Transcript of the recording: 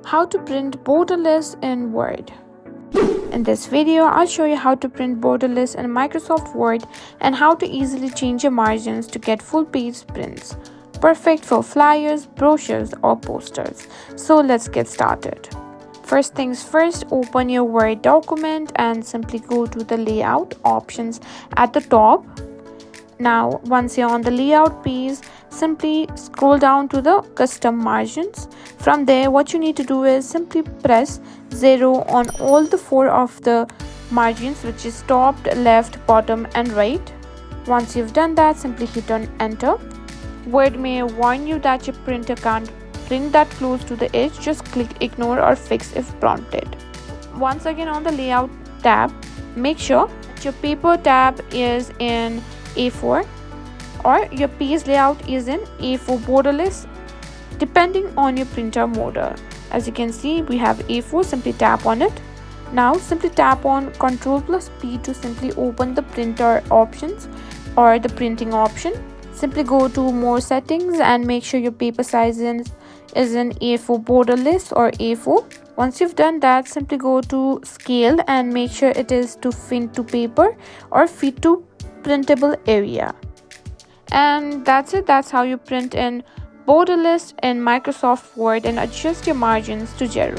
How to print borderless in Word. In this video, I'll show you how to print borderless in Microsoft Word and how to easily change your margins to get full page prints. Perfect for flyers, brochures, or posters. So let's get started. First things first, open your Word document and simply go to the layout options at the top. Now, once you're on the layout page, simply scroll down to the custom margins. From there, what you need to do is simply press 0 on all the 4 of the margins, which is top, left, bottom, and right. Once you've done that, simply hit on enter. Word may warn you that your printer can't print that close to the edge. Just click ignore or fix if prompted. Once again, on the layout tab, make sure that your paper tab is in A4 or your page layout is in A4 borderless, depending on your printer model. As you can see, we have A4. Simply tap on it. Now simply tap on Ctrl+P to simply open the printer options or the printing option. Simply go to more settings and make sure your paper size is in A4 borderless or A4. Once you've done that, simply go to scale and make sure it is to fit to paper or fit to printable area. And that's it. That's how you print in borderless in Microsoft Word and adjust your margins to 0.